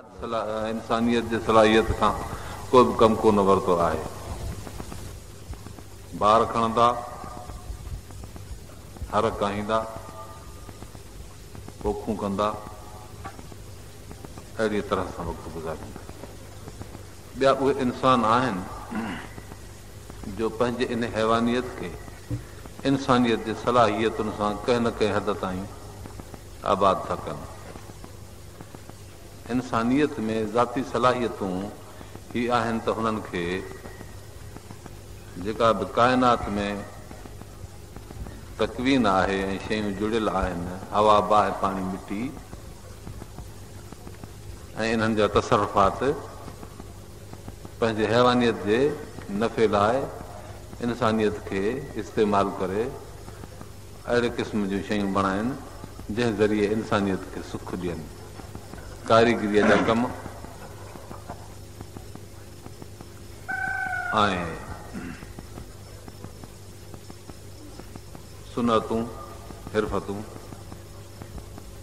इंसानियत जे सलाहियत खां को बि कमु कोन वरितो आहे। ॿार खणंदा, हर काहींदा, पोखूं कंदा, अहिड़ी तरह सां वक़्तु गुज़ारींदा। ॿिया उहे इंसान आहिनि जो पंहिंजे इन हैवानियत खे इंसानियत जे सलाहियतुनि सां कंहिं न कंहिं हद ताईं आबाद था कनि। इंसानियत में ज़ाती सलाहियतूं ही आहिनि त हुननि खे जेका बि काइनात में तकवीन आहे ऐं शयूं जुड़ियल आहिनि, हवा, बाहि, पाणी, मिटी ऐं इन्हनि जा तसरफ़ात पंहिंजे हैवानियत जे नफ़े लाइ इंसानियत खे इस्तेमालु करे अहिड़े क़िस्म जूं शयूं बणाइनि जंहिं ज़रिए इंसानियत खे सुख ॾियनि। कारीगरीअ जा कम ऐं सुनतूं, हिरफतूं,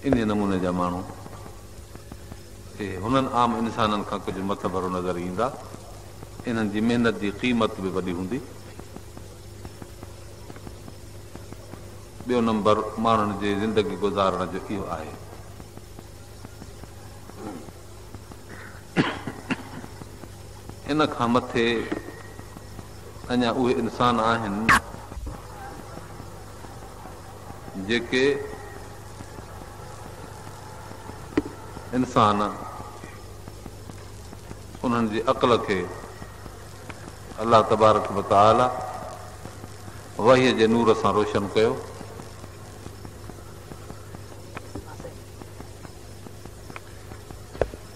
इन नमूने जा माण्हू हुननि आम इंसाननि खां कुझु मतबरो नज़र ईंदा। इन्हनि जी महिनत जी क़ीमत बि वॾी हूंदी। ॿियो नंबर माण्हुनि जी ज़िंदगी गुज़ारण जो इहो आहे। इन खां मथे अञा उहे इंसान आहिनि जेके इंसान उन्हनि जी अक़ल खे अलाह तबारक व तआला वहीअ जे नूर सां रोशन कयो।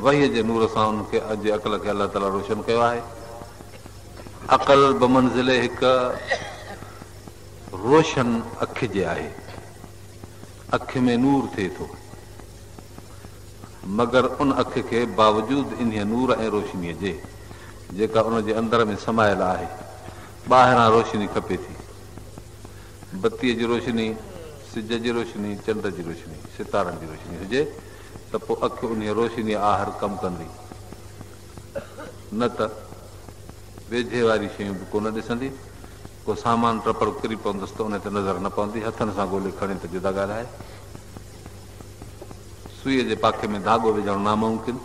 वहीअ जे नूर सां उनखे अॼु अक़ल खे अलाह ताला रोशन कयो आहे। अक़ल बमंज़िले हिकु रोशन अखि जे आहे। अखि में नूर थिए थो, मगर उन अखि खे बावजूदि इन नूर ऐं रोशनीअ जे जेका उन जे अंदर में समायल आहे, ॿाहिरां रोशनी खपे थी। बत्तीअ जी रोशनी, सिज जी रोशनी, चंड जी रोशनी, सितारनि जी रोशनी हुजे त पोइ अखि उन रोशनी आहर कमु कंदी, न त वेझे वारी शयूं बि कोन ॾिसंदी। को सामान टपड़ किरी पवंदुसि त उन ते नज़र न पवंदी, हथनि सां ॻोल्हे खणे त जुदा ॻाल्हि आहे। सुईअ जे पाखे में धाॻो विझणु नामुमकिन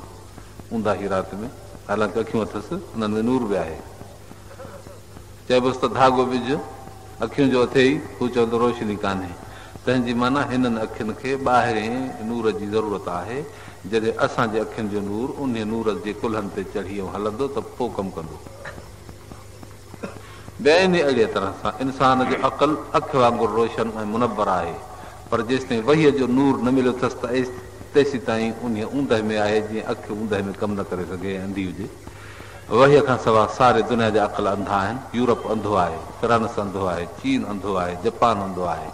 ऊंदा ही राति में, हालांकि अखियूं अथसि, उन्हनि में नूर बि आहे। चइबोसि त धाॻो विझ, अखियुनि जो अथे ई, हू चवंदो रोशनी कान्हे। तंहिंजी माना हिननि अखियुनि खे ॿाहिरें नूर जी ज़रूरत आहे। जॾहिं असांजे अखियुनि जो नूर उन नूर जे कुल्हनि ते चढ़ी ऐं हलंदो त पोइ कमु कंदो। ॿियनि अहिड़ीअ तरह सां इंसान जो अक़ल अखि वांगुरु रोशन ऐं मुनवर आहे, पर जेसिताईं वहीअ जो नूर न मिलियो अथसि त तेसीं ताईं उन ऊंदहि में आहे जीअं अखि ऊंदहि में कमु न करे सघे ऐं अंधी हुजे। वहीअ खां सवाइ सारे दुनिया जा अक़ल अंधा आहिनि। यूरोप अंधो आहे, फ्रांस अंधो आहे, चीन अंधो आहे, जापान अंधो आहे।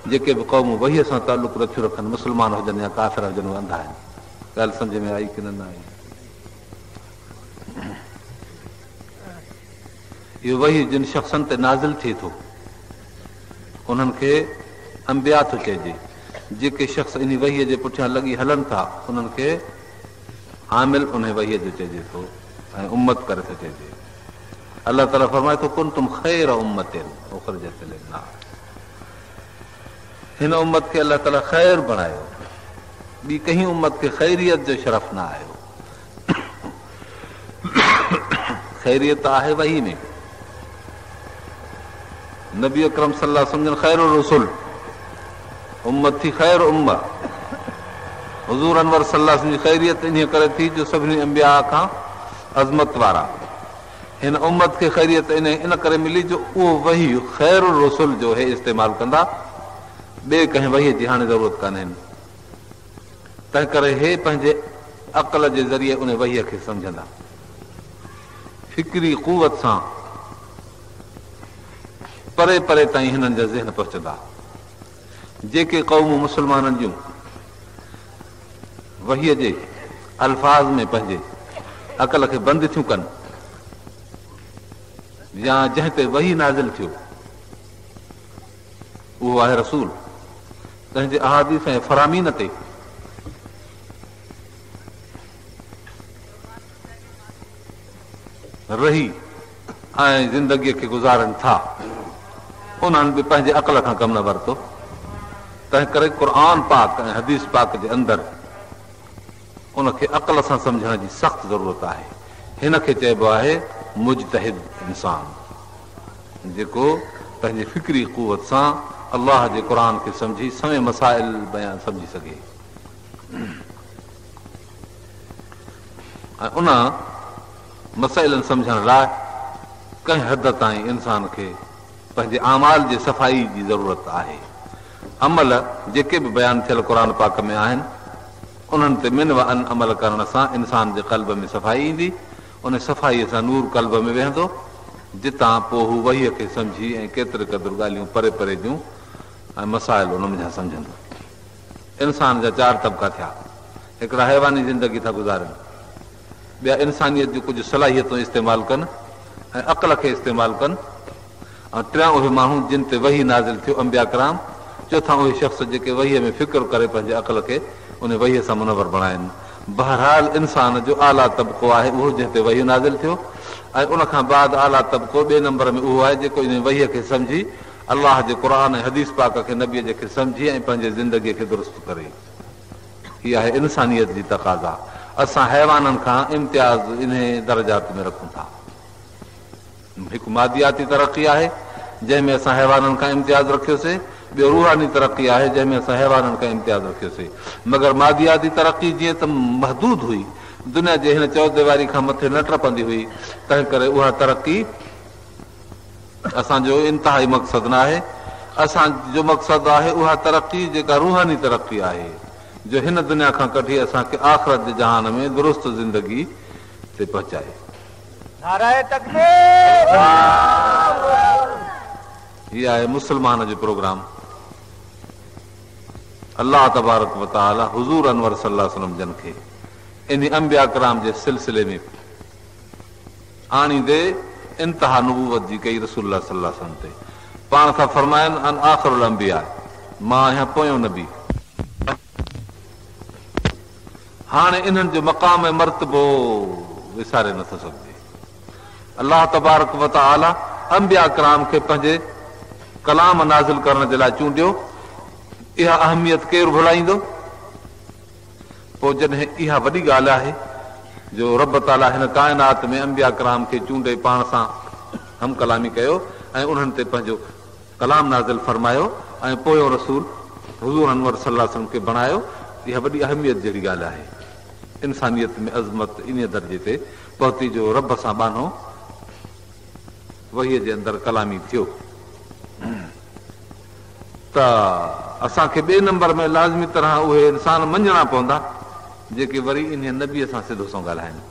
जेके बि क़ौमूं वहीअ सां तालुक नथियूं रखनि, मुस्लमान हुजनि या काफ़िर हुजनि, उहे अंधा आहिनि। ॻाल्हि सम्झ में आई की न आई? इहो वही जिन शख़्सनि ते नाज़िल थिए थो उन्हनि खे अंबिया थो चइजे। जेके शख़्स इन वहीअ जे पुठियां लॻी हलनि था उन्हनि खे हामिल उन वहीअ जो चइजे थो ऐं उम्मत करे थो चइजे। अलाह ताला फरमाए थो, कुन तुम ख़ैर उम्मतिन उख़रिजत लिन्नास। हिन उम्मत खे अलाह ताला ख़ैर बणायो, ॿी कंहिं उम्मत खे ख़ैरियत जो शरफ़ न आयो। ख़ैरियत आहे वही में। नबी अकरम सल्लल्लाहु अलैहि वसल्लम ख़ैरुर रसूल, उम्मत थी ख़ैर उम्मा। हुज़ूर अनवर सल्लल्लाहु अलैहि वसल्लम जी ख़ैरियत इन करे थी जो सभिनी अंबिया खां अज़मत वारा। हिन उम्मत खे ख़ैरियत इन करे मिली जो उहो वही ख़ैरुर रसूल जो हे इस्तेमालु कंदा, ॿिए कंहिं वहीअ जी हाणे ज़रूरत कान्हे। तंहिं करे हे पंहिंजे अक़ल जे ज़रिए उन वहीअ खे सम्झंदा, फिक्री क़ुवत सां परे परे ताईं हिननि जा ज़हन पहुचंदा। जेके क़ौमूं मुस्लमाननि जूं वहीअ जे अल्फाज़ में पंहिंजे अक़ल खे बंदि थियूं कनि, या जंहिं ते वही नाज़िल थियो उहो आहे रसूल, तंहिंजे अहादीस ऐं फरामीन ते रही ऐं ज़िंदगीअ खे गुज़ारनि था, उन्हनि बि पंहिंजे अक़ल खां कमु न वरितो। तंहिं करे क़ुर पाक ऐं हदीस पाक जे अंदरि उनखे अक़ल सां सम्झण जी सख़्तु ज़रूरत आहे। हिन खे चइबो आहे मुजतहिद इंसान, जेको पंहिंजे फिक्री क़ुवत सां अलाह जे क़ुर खे सम्झी सवें मसाइल बयान सम्झी सघे। ऐं उन मसाइलनि सम्झण लाइ कंहिं हद ताईं इंसान खे पंहिंजे अमाल जी सफ़ाई जी ज़रूरत आहे। अमल जेके बि बयानु थियल क़ुर पाक में आहिनि उन्हनि ते मिन व अन अमल करण सां इंसान जे क़ल्ब में सफ़ाई ईंदी। उन सफ़ाईअ सां नूर क़ल्ब में वेहंदो, जितां पोइ हू वहीअ खे सम्झी ऐं केतिरे क़दुरु ॻाल्हियूं परे परे जूं ऐं मसाइल उन में सम्झंदो। इंसान जा 4 तबिका थिया। हिकिड़ा हैवानी ज़िंदगी था गुज़ारनि, ॿिया इंसानियत जूं कुझु सलाहियतूं इस्तेमालु कनि ऐं अक़ल खे इस्तेमालु कनि, ऐं टियां उहे माण्हू जिन ते वही नाज़िल थियो अंबिया कराम। चोथां उहे शख़्स जेके वहीअ में फ़िक्र करे पंहिंजे अक़ल खे उन वहीअ सां मुनवर बणाइनि। बहरहाल इंसान जो आला तबिको आहे उहो जंहिं ते वही नाज़िल थियो, ऐं उनखां बाद आला तबिको 2 नंबर में उहो आहे जेको इन वहीअ खे सम्झी अलाह जे क़ुर ऐं हदीस पाक खे नबीअ जे खे सम्झी ऐं पंहिंजे ज़िंदगीअ खे दुरुस्त करे। हीअ आहे इंसानियत जी तक़ाज़ा। असां हैवाननि खां इम्तियाज़ इन दर्जात में रखूं था। हिकु मादियाती तरक़ी आहे जंहिंमें असां हैवाननि खां इम्तियाज़ रखियोसीं, ॿियो रूहानी तरक़ी आहे जंहिंमें असां हैवाननि खां इम्तियाज़ रखियोसीं। मगर मादियाती तरक़ी जीअं त महदूद हुई, दुनिया जे हिन चौधरी खां मथे न टपंदी हुई, तंहिं करे उहा तरक़ी असांजो इंतिहाई मक़सदु न आहे। असांजो मक़सदु आहे उहा तरक़ी जेका रूहानी तरक़ी आहे, जो हिन दुनिया खां कढी असांखे आख़िरत जे जहान में दुरुस्त ज़िंदगी ते पहुचाए। नाराए तकबीर। हीअ आहे मुस्लमान जो प्रोग्राम। अल्लाह तबारक व तआला हुज़ूर अनवर सल्लल्लाहु अलैहि वसल्लम जन खे इन अंबिया कराम जे सिलसिले में आणींदे इंतिहा नबूवत जी कई रसूलुल्लाह सल्लल्लाहु अलैहि वसल्लम ते। पाण सां फरमाइनि अन आख़िरुल अंबिया, मां आहियां पोयों नबी। हाणे इन्हनि जो मक़ाम ऐं मर्तबो विसारे नथो सघिजे। अल्लाह तबारक व तआला अंबिया कराम खे पंहिंजे कलाम नाज़िल करण जे लाइ चूंडियो। इहा अहमियत केरु भुलाईंदो? पोइ जॾहिं इहा वॾी ॻाल्हि आहे जो रब ताला हिन काइनात में अंबिया कराम खे चूंडे पाण सां हम कलामी कयो ऐं उन्हनि ते पंहिंजो कलाम नाज़िल फरमायो ऐं पोयों रसूल हुज़ूर अनवर सल्लल्लाहु अलैहि वसल्लम खे बणायो, इहा वॾी अहमियत जहिड़ी ॻाल्हि आहे। इंसानियत में अज़मत इन दर्जे ते पहुती जो रब सां बानो वहीअ जे अंदरि कलामी थियो। त असांखे 2 नंबर में लाज़मी तरह उहे इंसान मञणा पवंदा जेके वरी इन नबीअ सां सिधो सां ॻाल्हाइनि।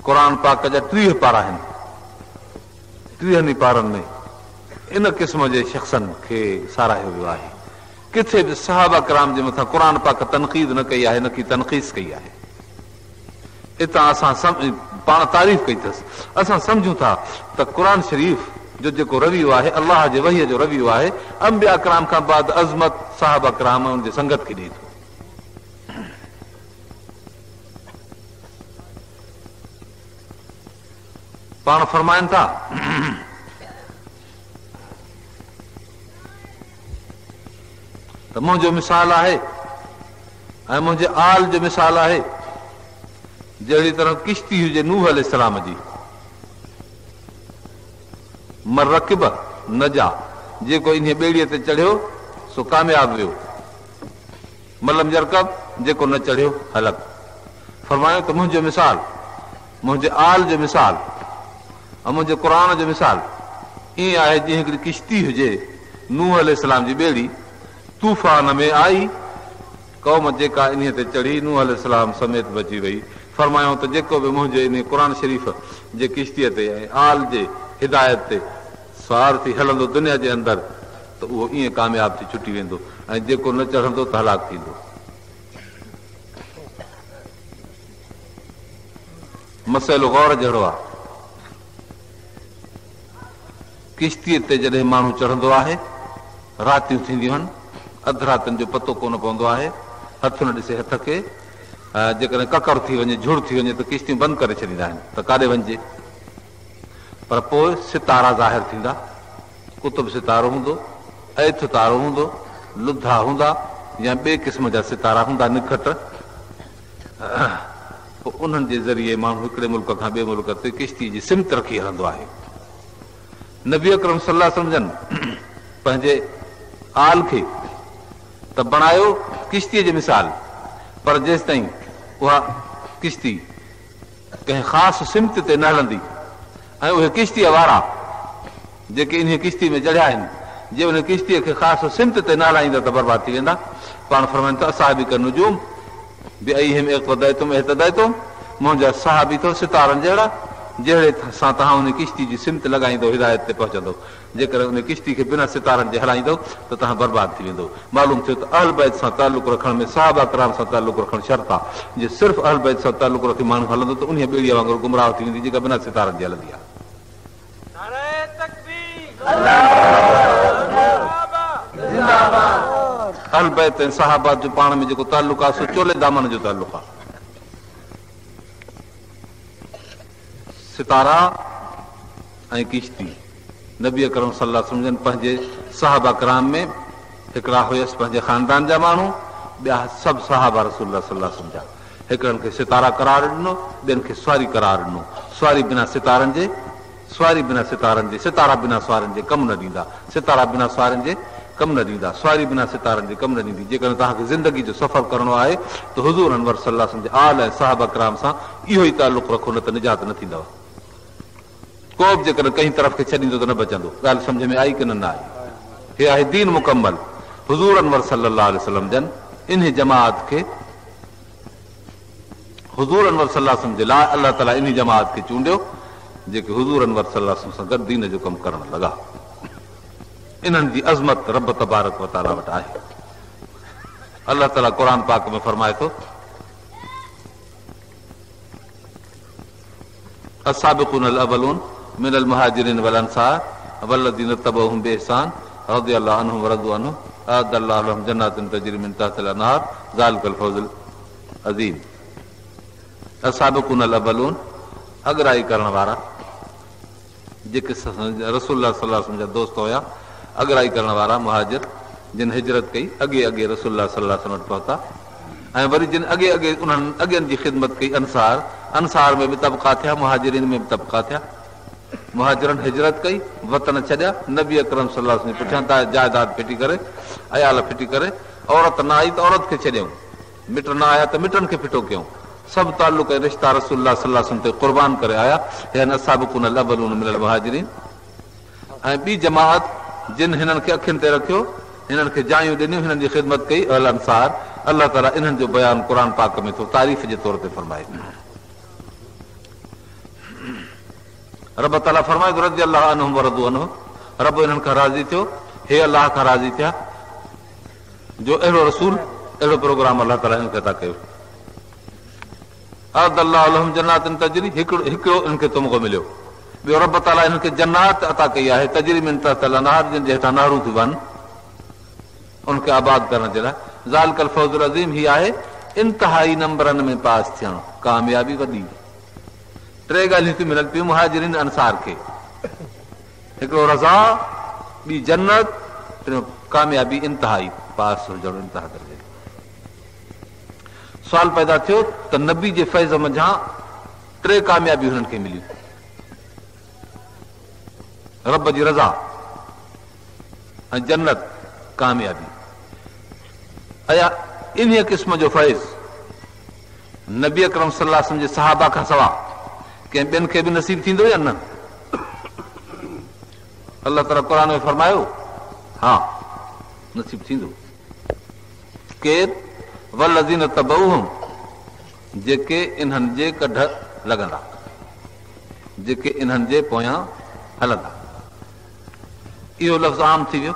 क़ुर पाक जा 30 पारा आहिनि। 30 पारनि में इन क़िस्म जे शख़्सनि खे साराहियो वियो आहे। किथे बि सहाबा कराम जे मथां क़ुर पाक तनक़ीद न कई आहे, न की तनक़ीस कई आहे। हितां असां पाण तारीफ़ कई अथसि। असां सम्झूं था त क़ुर शरीफ़ जो जेको रवियो आहे अलाह जे वहीअ जो रवियो आहे, अंबिया कराम खां बाद अज़मत साहबा कराम उन जे संगत खे ॾिए थो। पाण फरमाइनि था त मुंहिंजो मिसाल आहे ऐं मुंहिंजे आल जो मिसाल आहे जहिड़ी तरह किश्ती हुजे नूह अलैहिस्सलाम जी। मरकिब नजा, जेको इन ॿेड़ीअ ते चढ़ियो सो कामयाब वियो। मलम जरकब, जेको न चढ़ियो हलक। फरमायो त मुंहिंजो मिसाल, मुंहिंजे आल जो मिसाल ऐं मुंहिंजे क़ुर जो मिसाल ईअं आहे जीअं हिकिड़ी किश्ती हुजे, नूह अलैहिस्सलाम जी ॿेड़ी तूफ़ान में आई, क़ौम जेका इन ते चढ़ी नूह अलैहिस्सलाम समेत बची वई। फरमायो त जेको बि मुंहिंजे इन क़ुर शरीफ़ जे किश्तीअ ते ऐं आल जे हिदायत ते सवार थी हलंदो दुनिया जे अंदरि त उहो ईअं कामयाब थी छुटी वेंदो ऐं जेको न चढ़ंदो त हलाक थींदो। मसइलो गौर जहिड़ो आहे। किश्तीअ ते जॾहिं माण्हू चढ़ंदो आहे, रातियूं थींदियूं आहिनि, अधु रातिनि जो पतो कोन पवंदो आहे, हथु न ॾिसे हथ खे, जेकॾहिं ककड़ थी वञे झुड़ थी वञे त किश्तियूं बंदि करे छॾींदा आहिनि त काॾे वञिजे। पर पोइ सितारा ज़ाहिर थींदा, कुतुब सितारो हूंदो, ऐथ तारो हूंदो, लुधा हूंदा या ॿिए क़िस्म जा सितारा हूंदा निखट, पोइ उन्हनि जे ज़रिए माण्हू हिकिड़े मुल्क खां ॿिए मुल्क ते किश्ती जी सिमत रखी हलंदो आहे। नबी अकरम सल्लल्लाहु अलैहि वसल्लम पंहिंजे आल खे त बणायो किश्तीअ जी मिसाल, पर जेसि ताईं उहा किश्ती कंहिं ख़ासि सिमत ते न हलंदी ऐं उहे किश्तीअ वारा जेके इन किश्ती में चढ़िया आहिनि जे उन किश्तीअ खे ख़ासि सिमत ते न हलाईंदा त बर्बाद थी वेंदा। पाण फरमाइनि त असां बि कनि नुजूम बि तुम मुंहिंजा साहबी अथव सितारनि जहिड़ा, जहिड़े सां तव्हां उन किश्ती जी सिमत लॻाईंदो हिदायत ते पहुचंदो। जेकर उन किश्ती खे बिना सितारनि जे हलाईंदो त तव्हां बर्बाद थी वेंदो। मालूम थियो त अहल बैत सां तालुक रखण में सहाबा कराम सां तालुक रखणु शर्त आहे। जे सिर्फ़ु अहल बैत सां तालुक रखी माण्हू हलंदो त उन ॿेड़ीअ वांगुरु गुमराह थी वेंदी जेका बिना सितारनि जे हलंदी आहे। अहल बैत ऐं सहाबा जो पाण में जेको तालुक आहे सो चोले दामन जो तालुक आहे। सितारा ऐं किश्ती नबी अकरम सल्लल्लाहु अलैहि वसल्लम पंहिंजे सहाबा कराम में हिकिड़ा हुयसि पंहिंजे ख़ानदान जा माण्हू, ॿिया सभु सहाबा रसूलुल्लाह सल्लल्लाहु अलैहि वसल्लम जा। हिकिड़नि खे सितारा करार ॾिनो, ॿियनि खे स्वारी करार ॾिनो। स्वारी बिना सितारनि जे, स्वारी बिना सितारनि जे, सितारा बिना स्वारनि जे कमु न ॾींदा, सितारा बिना स्वारनि जे कमु न ॾींदा, स्वारी बिना सितारनि जे कमु न ॾींदी। जेकॾहिं तव्हांखे ज़िंदगी जो सफ़र करणो आहे त हुज़ूर अनवर सल्लल्लाहु अलैहि वसल्लम जे आल ऐं सहाबा कराम सां इहो ई तालुक रखो, न त निजात न थींदव। को बि जेकॾहिं कंहिं तरफ़ खे छॾींदो त न बचंदो। ॻाल्हि सम्झ में आई की न आई? हे आहे दीन मुकम्मल। हुज़ूर अनवर सल्लल्लाहु अलैहि वसल्लम जन इन जमात खे, हुज़ूर अनवर सल्लल्लाहु अलैहि वसल्लम जे लाइ अलाह ताला इन जमात खे चूंडियो जेके हुज़ूर अनवर सल्लल्लाहु अलैहि वसल्लम सां गॾु दीन जो कमु करणु लॻा। इन्हनि जी अज़मत रब तबारक व तआला वटि आहे। अलाह ताला क़ुर पाक में फरमाए थो, अस्साबिक़ून अल-अवलून मिनल मुहाजिरीन वल अंसार वल्लज़ीना तबऊहुम बिइहसान रज़ियल्लाहु अन्हुम व रज़ू अन्हु अअद्दल्लाहु लहुम जन्नातिन तजरी मिन तहतिल अनहार ज़ालिकल फौज़ुल अज़ीम। अस्साबिक़ून अल-अवलून अॻराई करण वारा जेके रसूलुल्लाह सल्लल्लाहु अलैहि वसल्लम जा दोस्त हुया, अॻराई करण वारा मुहाजिर जिन हिजरत कई, अॻे अॻे रसूलुल्लाह सल्लल्लाहु अलैहि वसल्लम वटि पहुता, ऐं वरी जिन अॻे अॻे उन्हनि अॻियनि जी ख़िदमत कई अंसार, अंसार में बि तबका थिया, मुहाजिरीन में बि तबका थिया। मुहाजिरनि हिजरत कई, वतन छॾिया, नबी अकरम सल्लल्लाहु अलैहि वसल्लम पुठियां जायदाद फिटी करे, अयाल फिटी करे, औरत न आई त औरत खे छॾियऊं, मिट न आया त मिटनि खे फिटो कयूं। सभु तालुक ऐं रिश्ता रसूलुल्लाह सल्लल्लाहु अलैहि वसल्लम ते क़ुर्बान करे आया। हे अस्साबिक़ून अल-अवलून मिनल मुहाजिरीन। ऐं ॿी जमात जिन हिननि खे अखियुनि ते रखियो, हिननि खे जायूं ॾिनियूं, हिननि जी ख़िदमत कई, अहल अंसार, अलाह ताला इन्हनि जो बयानु क़ुर पाक में थो तारीफ़ जे तौर ते फरमाए। रब ताला फरमाए थो रज़ियल्लाहु अन्हुम व रज़ू अन्हु, रब इन्हनि खां राज़ी थियो, हे अलाह खां राज़ी थिया। जो अहिड़ो रसूल, अहिड़ो प्रोग्राम अलाह ताला इन्हनि खे अता कयो। अअद्दल्लाहु लहुम जन्नातिन तजरी, हिकिड़ो इन्हनि खे तुमको मिलियो। ॿियो रब ताला इन्हनि खे जन्नात अता कई आहे, तजरी मिन तहतिल अनहार, जिन जे हेठां नहरूं थियूं वहनि, उनखे आबाद करण जे लाइ। ज़ालिकल फौज़ुल अज़ीम, ही आहे इंतिहाई नंबरनि में पास थियणु, कामयाबी वॾी। टे ॻाल्हियूं थियूं मिलनि पियूं मुहाजिरीन अंसार खे, हिकिड़ो रज़ा, ॿी जन्नत, टियों कामयाबी इंतिहाई पास हुजणु, इंतिहा दर्जे। सुवाल पैदा थियो त नबी जे फैज़ मंझां टे कामयाबियूं हुननि खे मिलियूं, रब जी रज़ा ऐं जन्नत, कामयाबी। अया इन क़िस्म जो फैज़ नबी अकरम सल्लल्लाहु अलैहि वसल्लम जे सहाबा खां सवा कंहिं ॿियनि खे बि नसीब थींदो या न? अलाह ताला क़ुर में फरमायो, हा नसीब थींदो। केरु? वल्लज़ीना तबऊहुम, जेके इन्हनि जे कढ लॻंदा, जेके इन्हनि जे पोयां हलंदा। इहो लफ़्ज़ आम थी वियो।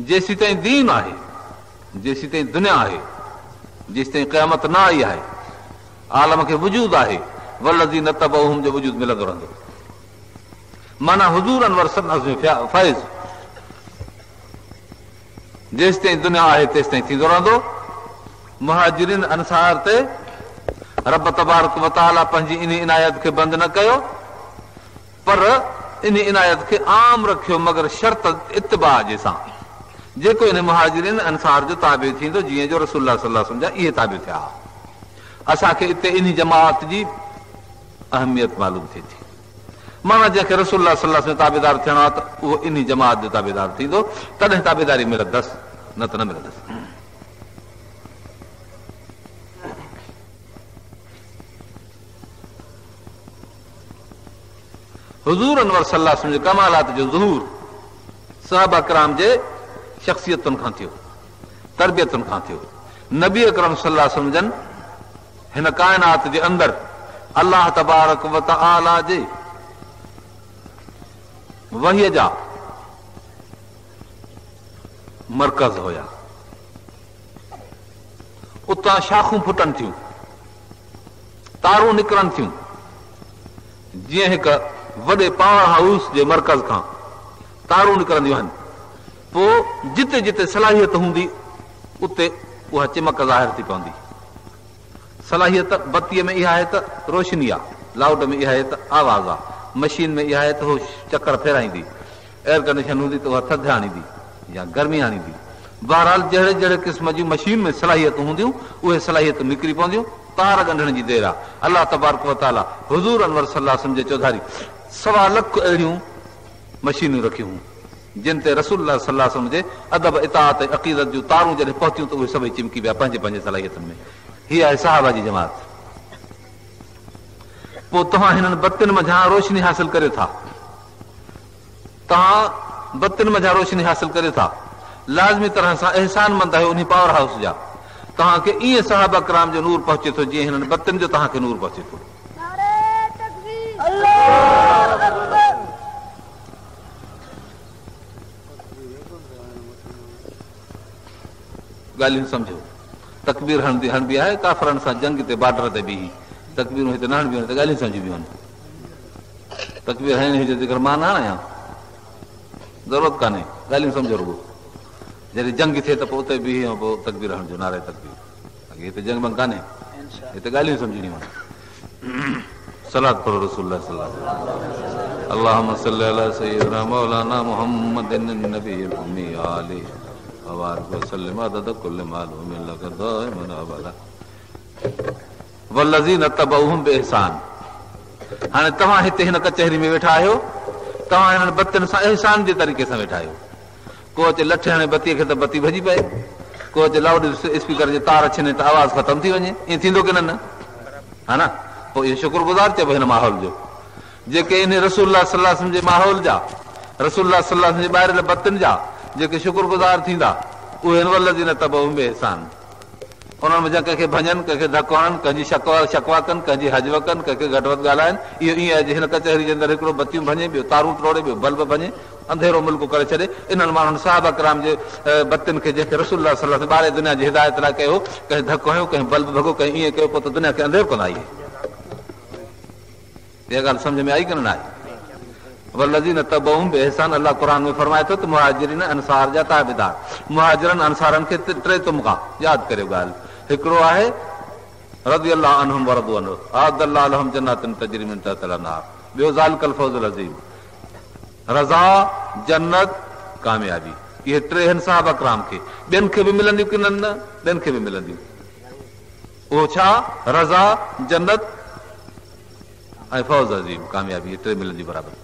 जेसीं ताईं दीन आहे, जेसीं ताईं दुनिया आहे, जेसीं ताईं क़यामत न आई आहे, आलम खे वजूद आहे, वल्लज़ीना तबऊहुम जो वजूद मिलंदो रहंदो। माना हुज़ूर अनवर सल्लल्लाहु अलैहि वसल्लम फैज़ जेसीं ताईं दुनिया आहे तेसीं ताईं थींदो रहंदो, मुहाजिरिन अंसार ते रब तबारक व तआला पंहिंजी इन इनायत खे बंदि न कयो, पर इन इनायत खे आम रखियो मगर शर्त इत्तिबा जे सां। जेको इन मुहाजिरिन अंसार जो ताबे थींदो, जीअं जो रसूलुल्लाह सल्लल्लाहु अलैहि वसल्लम जा इहे ताबे थिया। असांखे इते इन जमात जी अहमियत मालूम थिए थी। माना जंहिंखे रसूलुल्लाह सल्लल्लाहु अलैहि वसल्लम ताबेदार थियणो आहे त उहो इन जमात जो ताबेदार थींदो, तॾहिं ताबेदारी मिलंदसि, न त न मिलंदसि। हुज़ूर अनवर सल्लल्लाहु अलैहि वसल्लम जे कमालात जो ज़ुहूर सहाबा किराम जे शख़्सियतुनि खां थियो, तरबियतुनि खां थियो। नबी अकरम सल्लल्लाहु अलैहि वसल्लम जन हिन काइनात जे अंदरि अल्लाह तबारक व तआला जे वहीअ जा मरकज़ हुया। उतां शाखूं फुटनि थियूं, तारूं निकिरनि थियूं, जीअं हिकु वॾे पावर हाउस जे मरकज़ खां तारूं निकिरंदियूं आहिनि। पोइ जिते जिते सलाहियत हूंदी उते उहा चिमक ज़ाहिर थी पवंदी। सलाहियत बत्तीअ में इहा आहे त रोशनी आहे, लाउड में इहा आहे त आवाज़ आहे, मशीन में इहा आहे त उहो चकर फेराईंदी, एयर कंडीशन हूंदी त उहा थधि आणींदी या गर्मी आणींदी। बहरहाल जहिड़े जहिड़े क़िस्म जूं मशीन में सलाहियतूं हूंदियूं उहे सलाहियतूं निकिरी पवंदियूं। तार ॻंढण जी देरि आहे। अलाह तबारक व तआला हुज़ूर अनवर सल्लल्लाहु अलैहि वसल्लम जे चौधारी 1.25 लख अहिड़ियूं मशीनूं रखियूं हुयूं जिन ते रसूलुल्लाह सल्लल्लाहु अलैहि वसल्लम जे अदब इताअत ऐं अक़ीदत जूं तारूं जॾहिं पहुतियूं त उहे सभई चिमकी पिया पंहिंजे पंहिंजे सलाहियतुनि में। हीअ आहे सहाबा जी जमात। पोइ तव्हां हिननि बत्तियुनि मंझां रोशनी हासिल करियो था, तव्हां बत्तियुनि मंझां रोशनी हासिल करियो था, लाज़मी तरह सां एहसानमंद आहियो उन पावर हाउस जा। तव्हांखे ईअं सहाबा किराम जो नूर पहुचे थो जीअं हिननि बत्तियुनि जो तव्हांखे नूर पहुचे थो। ॻाल्हियूं सम्झो, तकबीर हणबी आहे काफ़रनि सां जंग ते बॉर्डर ते बीही, तकबीरूं हिते न हणबियूं आहिनि त ॻाल्हियूं सम्झबियूं आहिनि। तकबीर हणणी हुजे जेकर मां न हणां, ज़रूरत कान्हे, ॻाल्हियूं सम्झो रुॻो। जॾहिं जंग थिए त पोइ उते बीही ऐं पोइ तकबीर हणिजो, नारे तकबीर। हिते जंग बंग कान्हे, हिते ॻाल्हियूं सम्झणियूं आहिनि। सलात पढ़ो रसूलुल्लाह सल्लल्लाहु अलैहि वसल्लम। अल्लाहुम्मा सल्लि अला सय्यिदिना मौलाना मुहम्मदिन नबिय्यिल उम्मी आलिहि वबारिक वसल्लिम अदद कुल्लि मालूमिन लक दाइमन अबदा वल्लज़ीना तबऊहुम बिइहसान। हाणे तव्हां हिते हिन कचहरी में वेठा आहियो, तव्हां हिननि बत्तियुनि सां एहसान जे तरीक़े सां वेठा आहियो। को अचे लठ हणे बत्तीअ खे त बत्ती भॼी पए, को अचे लाउड स्पीकर जे तार छिने त आवाज़ ख़तम थी वञे। ईअं थींदो की न? हा न? पोइ इहो शुक्रगुज़ार चइबो हिन माहौल जो। जेके इन रसूलुल्लाह सल्लल्लाहु अलैहि वसल्लम जे माहौल जा, रसूलुल्लाह सल्लल्लाहु अलैहि वसल्लम जे ॿाहिरियल बत्तियुनि जा जेके शुक्रगुज़ार थींदा उहे हिन वल्लज़ीना तबऊहुम बिइहसान। उन्हनि में कंहिंखे भञनि, कंहिंखे धक हणनि, कंहिंजी शकवा कनि, कंहिंजी हजव कनि, कंहिंखे घटि वधि ॻाल्हाइनि। इहो ईअं आहे हिन कचहरी जे अंदरि हिकिड़ो बत्तियूं भञे, ॿियो तारूं टोड़े, ॿियो बल्ब भञे, अंधेरो मुल्क करे छॾे। इन्हनि माण्हुनि सहाबा किराम जे बत्तियुनि खे जंहिंखे रसूलुल्लाह सल्लल्लाहु अलैहि वसल्लम ॿाहिरि दुनिया जी हिदायत लाइ कयो, कंहिं धक हयो, कंहिं बल्ब भॻो, कंहिं ईअं कयो, पोइ त दुनिया खे अंधेरो कंदा। इहा ॻाल्हि सम्झ में आई की न आहे? वल्लज़ीना तबऊहुम बिइहसान। अल्लाह क़ुरान में फरमाए थो त मुहाजिरिन अंसार जा ताबेदार। मुहाजिरनि अंसारनि खे 3 तुमका यादि करियो ॻाल्हि। हिकिड़ो आहे रज़ियल्लाहु अन्हुम व रज़ू अन्हु, अअदल्लाहु लहुम जन्नातिन तजरी मिन तहतिहा अल-अनहार। ॿियो ज़ालिकल फौज़ुल अज़ीम, रज़ा, जन्नत, कामयाबी। इहे 3 आहिनि सहाबा किराम खे। ॿियनि खे बि मिलंदियूं की न? ॿियनि खे बि मिलंदियूं। उहो छा? रज़ा, जन्नत ऐं फौज़ अज़ीम, कामयाबी। इहे 3 मिलंदियूं बराबरि।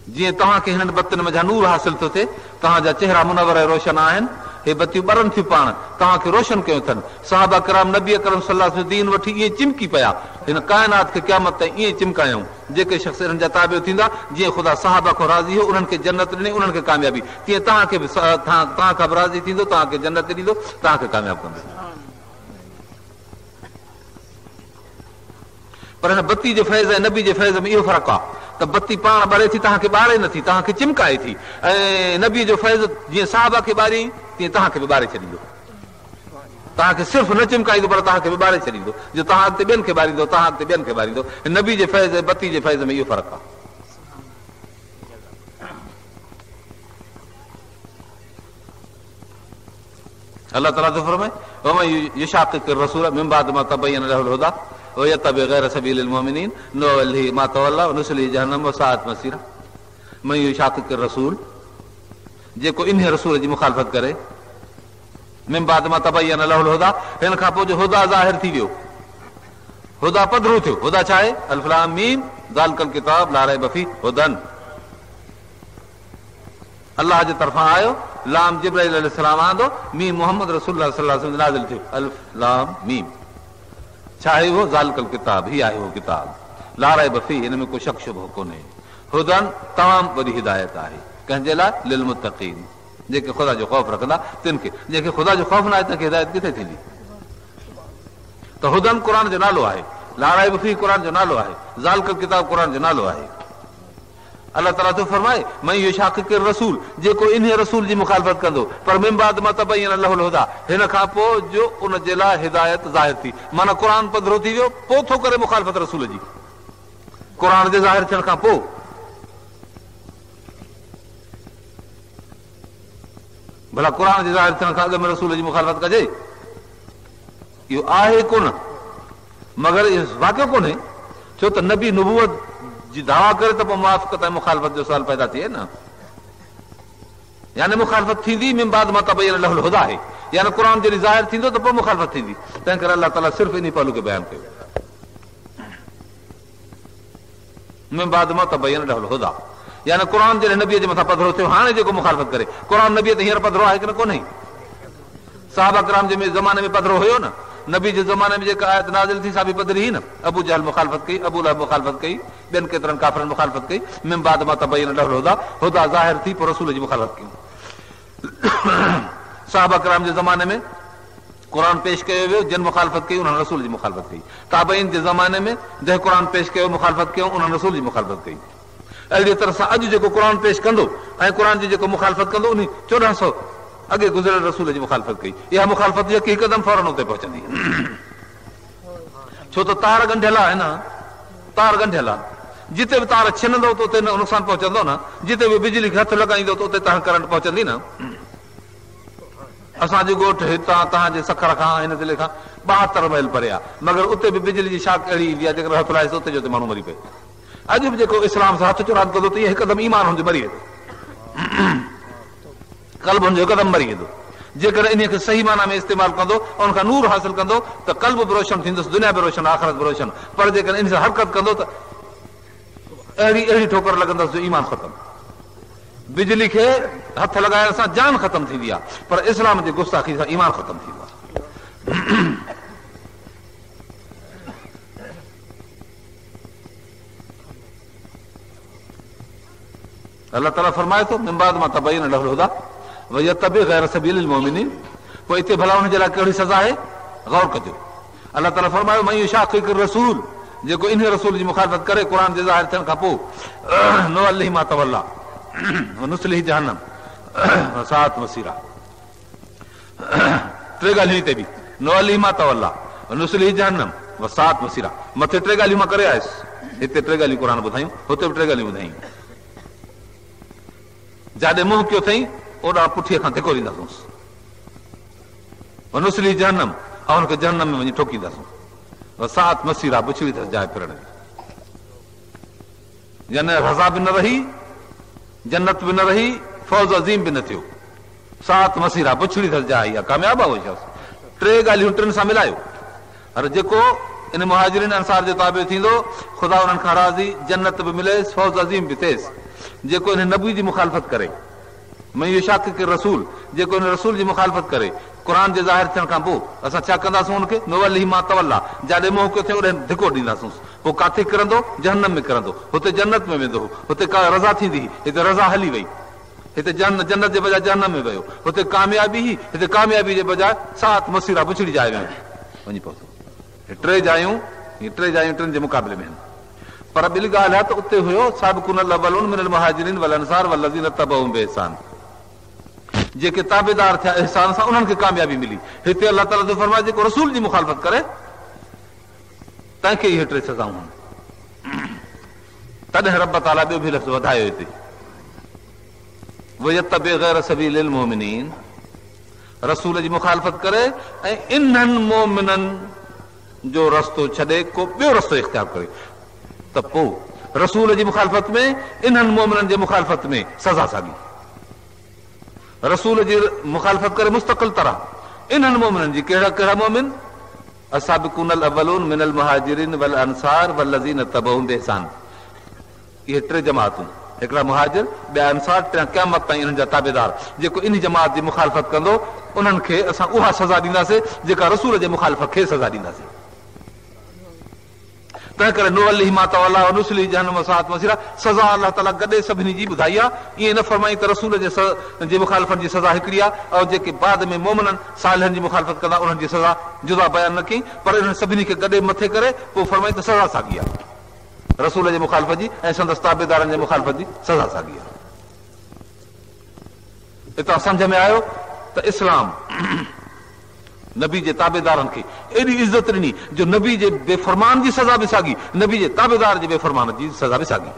जीअं तव्हांखे हिननि बत्तियुनि में नूर हासिल थो थिए, तव्हांजा चेहरा मुनवर ऐं रोशन आहिनि, हे बत्तियूं ॿरनि थियूं पाण, तव्हांखे रोशन कयूं अथनि। सहाबा किराम नबी अकरम सल्लल्लाहु अलैहि वसल्लम दीन वठी ईअं चिमकी पिया, हिन काइनात खे क़यामत ताईं ईअं चिमकायूं। जेके शख़्स हिननि जा ताबियो थींदा, जीअं ख़ुदा सहाबा खां राज़ी हो, उन्हनि खे जन्नत ॾिनी, उन्हनि खे कामयाबी, तीअं तव्हांखे बि तव्हां खां बि राज़ी थींदो, तव्हांखे जन्नत ॾींदो, तव्हांखे कामयाबु कंदो। पर हिन बत्ती जे फैज़ ऐं नबी जे फैज़ में इहो फ़र्क़ु आहे त बत्ती पाण ॿरे थी, तव्हांखे ॿारे नथी, तव्हांखे चिमकाए थी। ऐं नबी जो फैज़ जीअं साहबा खे ॿारियईं तीअं तव्हांखे बि ॿारे छॾींदो। तव्हांखे सिर्फ़ु न चिमकाईंदो पर तव्हांखे बि ॿारे छॾींदो। जो तव्हां अॻिते ॿियनि खे ॿारींदो, तव्हां अॻिते ॿियनि खे ॿारींदो। नबी जे फैज़ ऐं बत्ती जे फैज़ में इहो फ़र्क़ु आहे। अल्लाह ताला तो फरमाए वमन युशाक़िक़िर रसूल मिन बाद मा तबय्यन लहुल हुदा व यत्तबि गैर सबीलिल मुमिनीन नुवल्लिहि मा तवल्ला व नुस्लिहि जहन्नम व साअत मसीरा। मन युशाक़िक़िर रसूल, जेको इन रसूल जी मुखालफ़त करे, मिन बाद मा तबय्यन लहुल हुदा, हिन खां पोइ जो हुदा ज़ाहिर थी वियो, हुदा पधरो थियो। हुदा छा आहे? अलिफ लाम मीम ज़ालिकल किताब ला रैब फीह हुदन। अल्लाह जे तरफ़ां आयो, लाम जिब्राइल अलैहिस्सलाम आंदो, मीम मोहम्मद रसूलुल्लाह सल्लल्लाहु अलैहि वसल्लम नाज़िल थियो। अलिफ लाम मीम छा आहे उहो? ज़ालिकल किताब, ही आहे उहो किताब, ला रैब फीह, हिन में को शक शुबहो कोन्हे। हुदन तमामु वॾी हिदायत आहे कंहिंजे लाइ? लिल मुत्तक़ीन, जेके ख़ुदा जो ख़ौफ़ रखंदा तिन खे। जेके ख़ुदा जो ख़ौफ़ न आहे तंहिंखे हिदायत किथे थींदी? त हुदन क़ुर जो नालो आहे, ला रैब फीह क़ुर जो नालो आहे, ज़ालिकल किताब क़ुर जो नालो आहे। अल्लाह ताला तो फरमाए मन युशाक़िक़िर रसूल, जेको इन रसूल जी मुखालफ़त कंदो, पर मिन बाद मा तबय्यन लहुल हुदा, हिन खां पोइ जो उन जे लाइ हिदायत ज़ाहिर थी, माना क़ुर पधरो थी वियो, पोइ थो करे मुखालफ़त रसूल जी। क़ुर जे ज़ाहिर थियण खां पोइ भला क़ुर जे ज़ाहिर थियण खां अॻु में रसूल जी मुखालफ़त कजे? इहो आहे कोन, मगर इहो वाक़ियो कोन्हे, छो त नबी नबूवत जी दावा करे त पोइ मुआफ़िक़त ऐं मुखालफ़त जो सुवाल पैदा थिए न। यानी मुखालफ़त थींदी मिन बाद मा तबय्यन लहुल हुदा आहे, यानी क़ुर जॾहिं ज़ाहिर थींदो त पोइ मुखालफ़त थींदी। तंहिं करे अल्लाह ताला सिर्फ़ु इन पहलू खे बयानु कयो, मिन बाद मा तबय्यन लहुल हुदा, यानी क़ुर जॾहिं नबीअ जे मथां पधरो थियो, हाणे जेको मुखालफ़त करे, क़ुर नबीअ ते हींअर पधरो आहे की न कोन्हे? सहाबा किराम जे ज़माने में पधरो हुयो न, नबी जे ज़माने में जेका आयत नाज़िल थी सा बि पधरी ही न। अबू जहल मुखालफ़त कई, अबू लहब मुखालफ़त कई, ॿियनि केतिरनि काफ़िरनि मुखालफ़त कई। मिन बाद मा तबय्यन लहुल हुदा, हुदा ज़ाहिर थी, पोइ रसूल जी मुखालफ़त कई। सहाबा किराम जे ज़माने में क़ुर पेश कयो वियो, जिन मुखालफ़त कई उन्हनि रसूल जी मुखालफ़त कई। ताबईन जे ज़माने में जंहिं क़ुर पेश कयो, मुखालफ़त कयो, उन्हनि रसूल जी मुखालफ़त कई। अहिड़ी तरह सां अॼु जेको क़ुर पेश कंदो ऐं क़ुर जी जेको मुखालफ़त कंदो, उन 1400 अॻे गुज़िरियल रसूल जी मुखालफ़त कई। इहा मुखालफ़त जेकी हिकदमि फौरन उते पहुचंदी, छो त तार ॻंढियल आहे न, तार ॻंढियल आहे। जिते बि तार छिनंदो त उते नुक़सानु पहुचंदो न, जिते बि बिजली खे हथु लॻाईंदो त उते तव्हां करंट पहुचंदी न। असांजो ॻोठु हितां तव्हांजे सखर खां हिन ज़िले खां 72 माइल परे आहे, मगर उते बि बिजली जी शाख अहिड़ी ईंदी आहे, जेकर हथु लाहे उते जो माण्हू मरी पए। अॼु बि जेको इस्लाम सां हथु चुराद कंदो त इहो हिकदमि ईमान हुनजो मरी वेंदो, कल्ब हुनजो हिकदमि मरी वेंदो। जेकर इन खे सही माना में इस्तेमालु कंदो, उन खां नूर हासिल कंदो त कल्ब बि रोशन थींदुसि, दुनिया बि रोशन, आख़िरत बि रोशन। पर जेकर इन सां हरकत कंदो त अहिड़ी ठोकर लॻंदसि जो ईमान ख़तमु। बिजली खे हथु लॻाइण सां जान ख़तमु थींदी आहे, पर इस्लाम जी गुस्ताखी सां ईमान ख़तमु थींदो आहे। अल्लाह ताला फरमाए थो मिन बाद मा तबय्यन लहुल हुदा व यत्तबि गैर सबीलिल मुमिनीन। पोइ हिते भला हुनजे लाइ कहिड़ी सज़ा आहे, गौर कजो। अल्लाह ताला फरमायो मन युशाक़िक़िर रसूल, जेको इन रसूल जी मुखालफ़त करे क़ुर जे ज़ाहिर थियण खां पोइ, नुवल्लिहि मा तवल्ला व नुस्लिहि जहन्नम व साअत मसीरा। टे ॻाल्हियूं हिते बि, नुवल्लिहि मा तवल्ला व नुस्लिहि जहन्नम व साअत मसीरा। मथे टे ॻाल्हियूं मां करे आयुसि, हिते टे ॻाल्हियूं क़ुर ॿुधायूं, हुते बि टे ॻाल्हियूं ॿुधायूं। जाॾे मुंहुं कयो अथई ओॾा पुठीअ खां धिको ॾींदासीं, नुस्लिहि जहन्नम, ऐं हुनखे जहन्नम में वञी ठोकींदासीं। साअत मसीरा, बुछड़ी अथसि जाइ फिरण जी, यानी रज़ा बि न रही, जन्नत बि न रही, फौज़ अज़ीम बि न थियो। साअत मसीरा, बुछड़ी अथसि जाइ, आहे कामयाबु आहे उहो। टे ॻाल्हियूं टिनि सां मिलायो। अरे जेको इन मुहाजिरिन अंसार जे ताबे थींदो, ख़ुदा उन्हनि खां राज़ी, जन्नत बि मिलेसि, फौज़ अज़ीम बि थिएसि। जेको इन नबी जी मुखालफ़त करे, मन युशाक़िक़िर रसूल, जेको इन रसूल जी मुखालफ़त करे क़ुर जे ज़ाहिर थियण खां पोइ, असां छा कंदासीं हुनखे? नुवल्लिहि मा तवल्ला, जाॾे मुंहुं कयो थिए ओॾे धिको ॾींदासीं। पोइ काथे किरंदो? जहन्नम में किरंदो, हुते जन्नत में वेंदो, हुते का रज़ा थींदी, हिते रज़ा हली वई, हिते जन्नत जे बजाए जहन्नम में वियो, हुते कामयाबी ही, हिते कामयाबी जे बजाए साअत मसीरा, बुछड़ी जाइ में वञी पहुतो। टे जायूं, टे जायूं टिनि जे मुक़ाबले में। पर ॿिली ॻाल्हि आहे त उते हुयो साबिक़ूनल अव्वलून मिनल मुहाजिरीन वल अंसार वल्लज़ीना तबऊहुम बिइहसान, जेके ताबेदार थिया इहसान सां, उन्हनि खे कामयाबी मिली। हिते अल्लाह ताला जो फरमाए जेको रसूल जी मुखालफ़त करे तंहिंखे इहे टे सज़ाऊं आहिनि। तॾहिं रब ताला ॿियो बि लफ़्ज़ वधायो हिते, वयत्तबि गैर सबीलिल मुमिनीन, रसूल जी मुखालफ़त करे ऐं इन्हनि मोमिननि जो रस्तो छॾे को ॿियो रस्तो इख्तियार करे त पोइ रसूल जी मुखालफ़त में इन्हनि मोमिननि जे मुखालफ़त में सज़ा साॻी। रसूल जी मुखालफ़त करे मुस्तक़िल तरह इन्हनि मोमिननि जी कहिड़ा कहिड़ा मोमिन असाबिकूनल अवलून मिनल मुहाजिरीन वल अंसार वल्लज़ीन तबऊहुम बिइहसान। इहे टे जमातूं, हिकिड़ा मुहाजिर, ॿिया अंसार, टियां क़यामत ताईं इन्हनि जा ताबेदार। जेको इन जमात जी मुखालफ़त कंदो उन्हनि खे असां उहा सज़ा ॾींदासीं जेका रसूल जे मुखालफ़त खे सज़ा ॾींदासीं। तंहिं करे नुवल्लिही मा तवल्ला व नुस्लिही जहन्नम वसाअत मसीरा, सज़ा अलाह ताला गॾे सभिनी जी ॿुधाई आहे। ईअं न फरमाई त रसूल जे मुखालफ़त जी सज़ा हिकिड़ी आहे ऐं जेके बाद में मोमिननि सालिहनि जी मुखालफ़त कंदा उन्हनि जी सज़ा जुदा बयान न कई, पर इन्हनि सभिनी खे गॾे मथे करे पोइ फरमाई त सज़ा साॻी आहे। रसूल जे मुखालफ़त जी ऐं संदसि ताबेदारनि जे मुखालफ़त जी सज़ा साॻी आहे। हितां सम्झ में आयो त इस्लाम नबी जे ताबेदारनि खे एॾी इज़त ॾिनी जो नबी जे बेफ़रमान जी सज़ा बि साॻी, नबी जे ताबेदार जे बेफ़रमान जी सज़ा बि साॻी।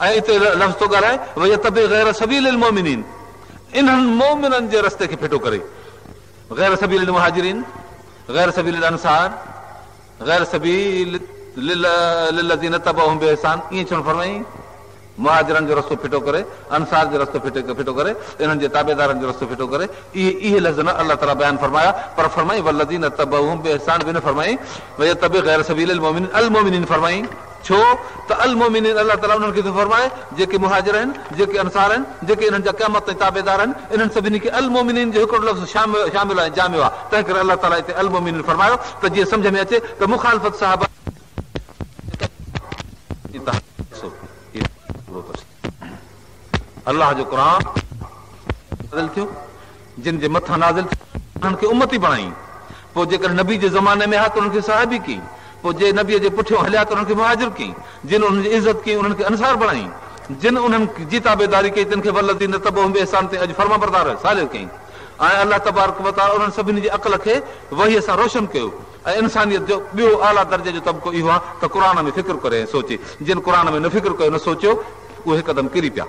ऐं हिते लफ़्ज़ थो ॻाल्हाए वयतबि गैर सबीलिल मोमिनीन, इन्हनि मोमिननि जे रस्ते खे फिटो करे। गैर सबीलिल मुहाजिरीन, गैर सबीलिल अंसार, गैर सबील लिल्लज़ीन तबऊहुम बिइहसान, ईअं छो फरमाई? मुहाजिरनि जो रस्तो फिटो करे, अंसार जो रस्तो फिटो करे, इन्हनि जे ताबेदारनि जो रस्तो फिटो करे। इहे लफ़्ज़ न अलाह ताला बयान फरमाया, पर फरमाई वल्लज़ीन तबऊहुम बिइहसान बि न फरमाई, वयतबि गैर सबीलिल मोमिनीन अल मोमिनीन फरमाई। छो त अल मोमिनीन अलाह ताला उन्हनि खे थो फरमाए जेके मुहाजिर आहिनि, जेके अंसार आहिनि, जेके इन्हनि जा क़यामत ताईं ताबेदार आहिनि, इन्हनि सभिनी खे अल मोमिनीन जो हिकिड़ो लफ़्ज़ शामिल आहे, जामियो आहे। तंहिं करे अलाह ताला हिते अल मोमिनीन फरमायो त जीअं सम्झ में अचे त मुखालफ़त साहब अलाह जो क़ुर नाज़िल थियो, जिन जे मथां नाज़िल थियो उन्हनि खे उम्मती बणाई। पोइ जेकर नबी जे ज़माने में हा त उन्हनि खे सहाबी कई, पोइ जे नबीअ जे पुठियां हलिया त उन्हनि खे मुहाजिर कई, जिन उन्हनि जी इज़त कई उन्हनि खे अंसार बणाई, जिन उन्हनि जी ताबेदारी कई तिन खे वल्लज़ीन तबऊहुम बिइहसान ते अॼु फर्माबरदार सालिह कई। ऐं अलाह तबारक व तआला उन्हनि सभिनी जी अक़ल खे वहीअ सां रोशन कयो। ऐं इंसानियत जो ॿियो आला दर्जे जो तबिको इहो आहे त क़ुर में फ़िक्र करे ऐं सोचे। जिन क़ुर में न फ़िक्र कयो, न सोचियो, उहे हिकदमि किरी पिया।